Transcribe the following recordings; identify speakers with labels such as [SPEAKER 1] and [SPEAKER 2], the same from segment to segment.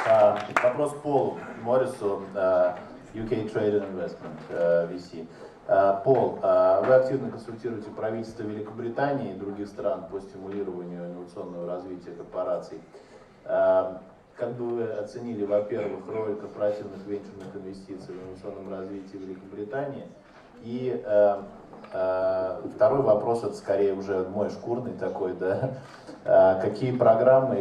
[SPEAKER 1] Вопрос Полу Моррису, UK Trade and Investment, VC. Пол, вы активно консультируете правительство Великобритании и других стран по стимулированию инновационного развития корпораций. Как бы вы оценили, во-первых, роль корпоративных венчурных инвестиций в инновационном развитии Великобритании? И второй вопрос, это скорее уже мой шкурный такой, да. Какие программы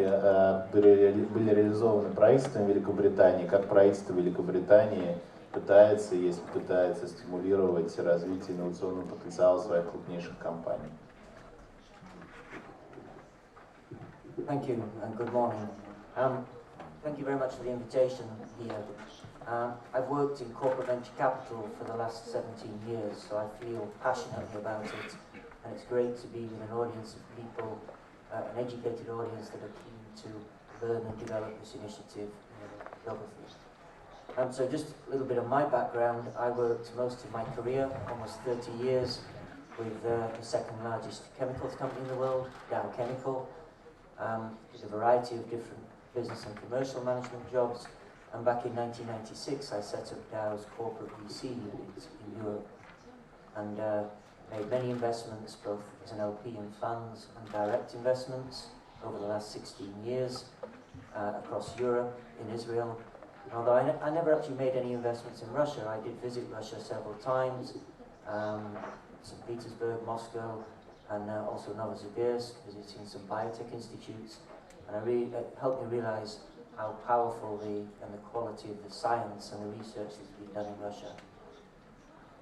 [SPEAKER 1] были реализованы правительством Великобритании, как правительство Великобритании пытается, если пытается, стимулировать развитие инновационного потенциала своих крупнейших компаний?
[SPEAKER 2] Thank you and good morning. Thank you very much for the invitation here. I've worked in corporate venture capital for the last 17 years, so I feel passionately about it, and it's great to be with an audience of people, an educated audience that are keen to learn and develop this initiative in geography. So just a little bit of my background. I worked most of my career, almost 30 years, with the second largest chemicals company in the world, Dow Chemical. Did a variety of different business and commercial management jobs. And back in 1996, I set up Dow's corporate VC unit in Europe and made many investments, both as an LP in funds and direct investments over the last 16 years across Europe, in Israel. Although I never actually made any investments in Russia, I did visit Russia several times, St. Petersburg, Moscow, and also Novosibirsk, visiting some biotech institutes. And it helped me realize how powerful and the quality of the science and the research that's been done in Russia.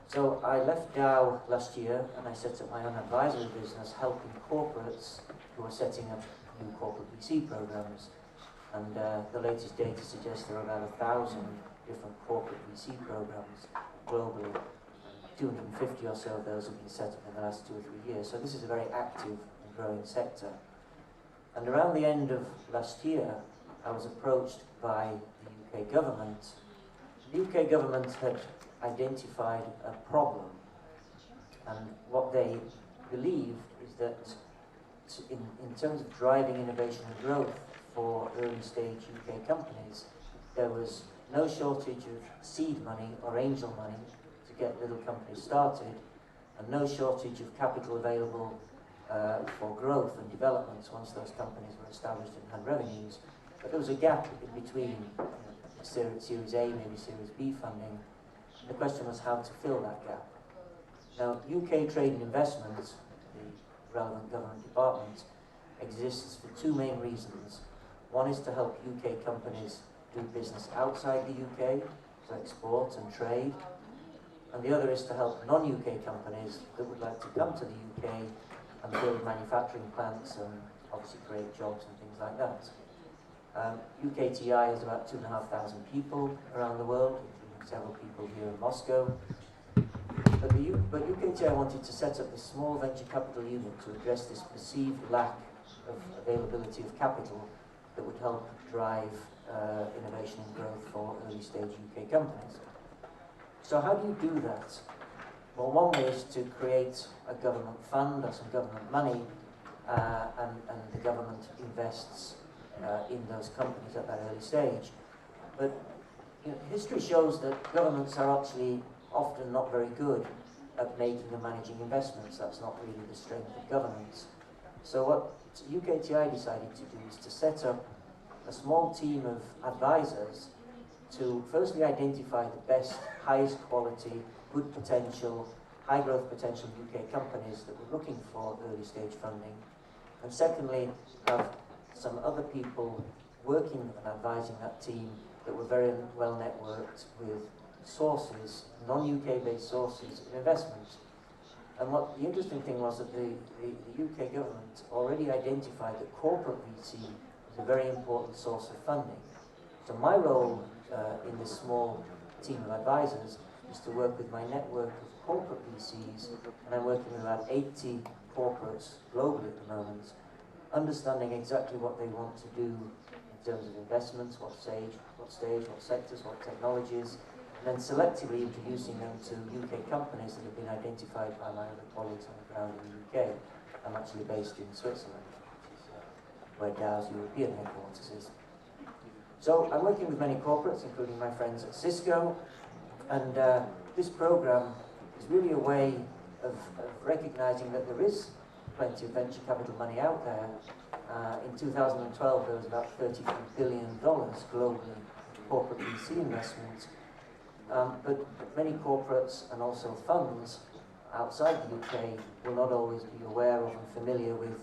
[SPEAKER 2] So I left Dow last year and I set up my own advisory business helping corporates who are setting up new corporate VC programs. And the latest data suggests there are about 1,000 different corporate VC programs globally. 250 or so of those have been set up in the last 2 or 3 years. So this is a very active and growing sector. And around the end of last year, I was approached by the UK government. The UK government had identified a problem, and what they believed is that in terms of driving innovation and growth for early stage UK companies, there was no shortage of seed money or angel money to get little companies started, and no shortage of capital available for growth and development once those companies were established and had revenues. But there was a gap in between Series A, maybe Series B funding. And the question was how to fill that gap. Now, UK Trade and Investment, the relevant government department, exists for 2 main reasons. One is to help UK companies do business outside the UK, to export and trade. And the other is to help non-UK companies that would like to come to the UK and build manufacturing plants and obviously create jobs and things like that. UKTI has about 2,500 people around the world, including several people here in Moscow. But UKTI wanted to set up a small venture capital unit to address this perceived lack of availability of capital that would help drive innovation and growth for early stage UK companies. So how do you do that? Well, one way is to create a government fund or some government money, and the government invests in those companies at that early stage. But history shows that governments are actually often not very good at making and managing investments. That's not really the strength of governments. So what UKTI decided to do is to set up a small team of advisors to firstly identify the best, highest quality, good potential, high growth potential UK companies that were looking for early stage funding. And secondly, have some other people working and advising that team that were very well networked with sources, non-UK based sources of investment. And what the interesting thing was that the UK government already identified that corporate VC was a very important source of funding. So my role in this small team of advisors is to work with my network of corporate VCs, and I'm working with about 80 corporates globally at the moment, understanding exactly what they want to do in terms of investments, what stage, what sectors, what technologies, and then selectively introducing them to UK companies that have been identified by my other colleagues on the ground in the UK. I'm actually based in Switzerland, which is where Dow's European headquarters is. So I'm working with many corporates, including my friends at Cisco, and this program is really a way of recognizing that there is plenty of venture capital money out there. In 2012, there was about $33 billion globally corporate VC investment. But many corporates and also funds outside the UK will not always be aware of and familiar with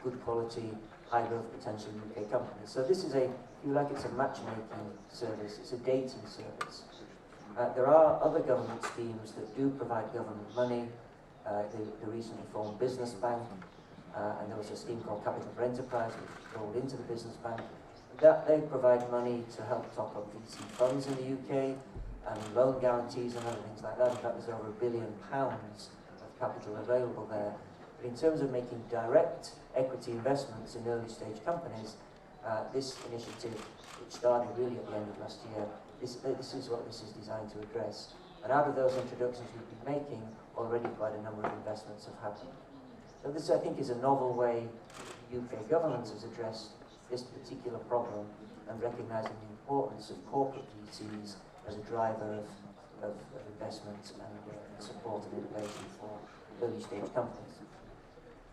[SPEAKER 2] good quality, high growth potential UK companies. So this is if you like, it's a matchmaking service, it's a dating service. There are other government schemes that do provide government money. The recently formed Business Bank, and there was a scheme called Capital for Enterprise, which rolled into the Business Bank. They provide money to help top up VC funds in the UK, and loan guarantees and other things like that. In fact, there's over £1 billion of capital available there. But in terms of making direct equity investments in early stage companies, this initiative, which started really at the end of last year, this is what this is designed to address. And out of those introductions we've been making, already quite a number of investments have happened. So this, I think, is a novel way the UK government has addressed this particular problem, and recognising the importance of corporate VCs as a driver of investment and support and innovation for early stage companies.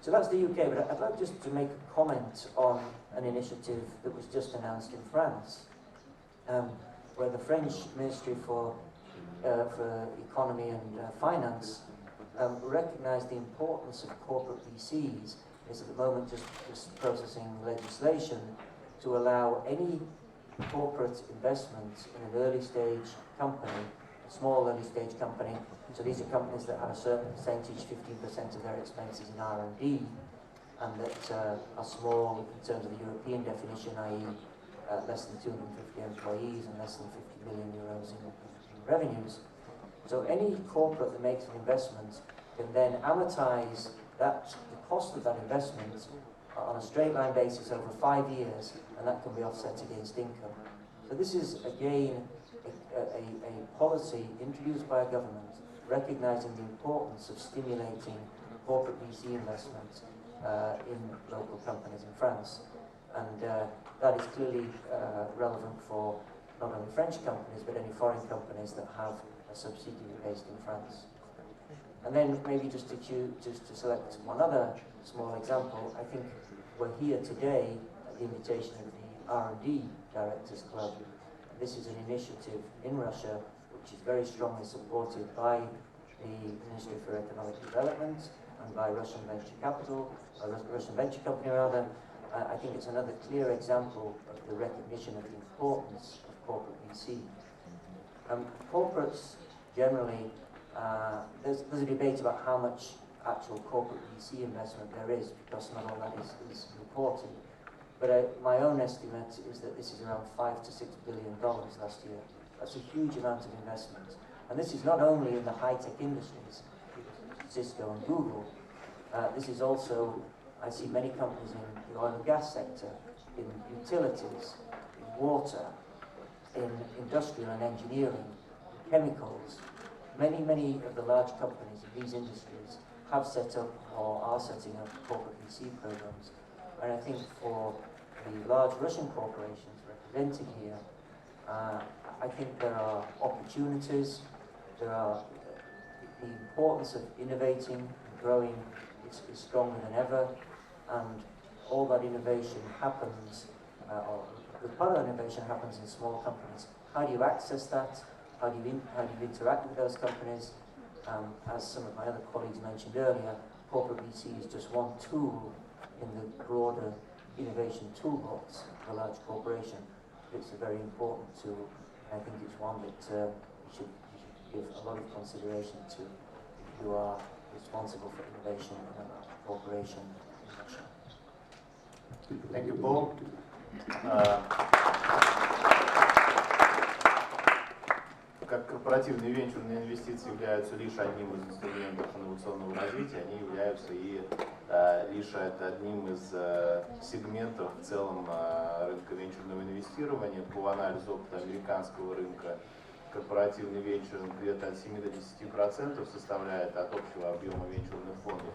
[SPEAKER 2] So that's the UK, but I'd like just to make a comment on an initiative that was just announced in France, where the French Ministry for Economy and Finance recognised the importance of corporate VCs. Is at the moment just processing legislation to allow any corporate investment in an early stage company, a small early stage company. So these are companies that have a certain percentage, 15% of their expenses in R&D, and that are small in terms of the European definition, i.e. Less than 250 employees and less than 50 million euros in revenues. So any corporate that makes an investment can then amortize the cost of that investment on a straight line basis over 5 years, and that can be offset against income. So this is again a policy introduced by a government recognizing the importance of stimulating corporate VC investment in local companies in France. And that is clearly relevant for not only French companies, but any foreign companies that have a subsidiary based in France. And then maybe just to select one other small example, I think we're here today at the invitation of the R&D Directors Club. This is an initiative in Russia which is very strongly supported by the Ministry for Economic Development and by Russian venture capital, Russian venture company rather. I think it's another clear example of the recognition of the importance of corporate VC. Corporates generally, there's a debate about how much actual corporate VC investment there is, because not all that is reported. But my own estimate is that this is around $5 to $6 billion last year. That's a huge amount of investment. And this is not only in the high-tech industries, Cisco and Google. This is also, I see many companies in the oil and gas sector, in utilities, in water, in industrial and engineering, chemicals. Many of the large companies in these industries have set up or are setting up corporate VC programs. And I think for the large Russian corporations represented here, I think there are opportunities, there are the importance of innovating and growing is stronger than ever, and all that innovation happens, or the part of that innovation happens in small companies. How do you access that? How do you interact with those companies? As some of my other colleagues mentioned earlier, corporate VC is just one tool in the broader innovation toolbox of a large corporation. It's a very important tool, and I think it's one that you should give a lot of consideration to if you are responsible for innovation in a large corporation in Russia.
[SPEAKER 1] Thank you, Paul. Как корпоративные венчурные инвестиции являются лишь одним из инструментов инновационного развития, они являются и лишь одним из сегментов в целом рынка венчурного инвестирования. По анализу опыта американского рынка корпоративный венчуринг где-то от 7 до 10% составляет от общего объема венчурных фондов.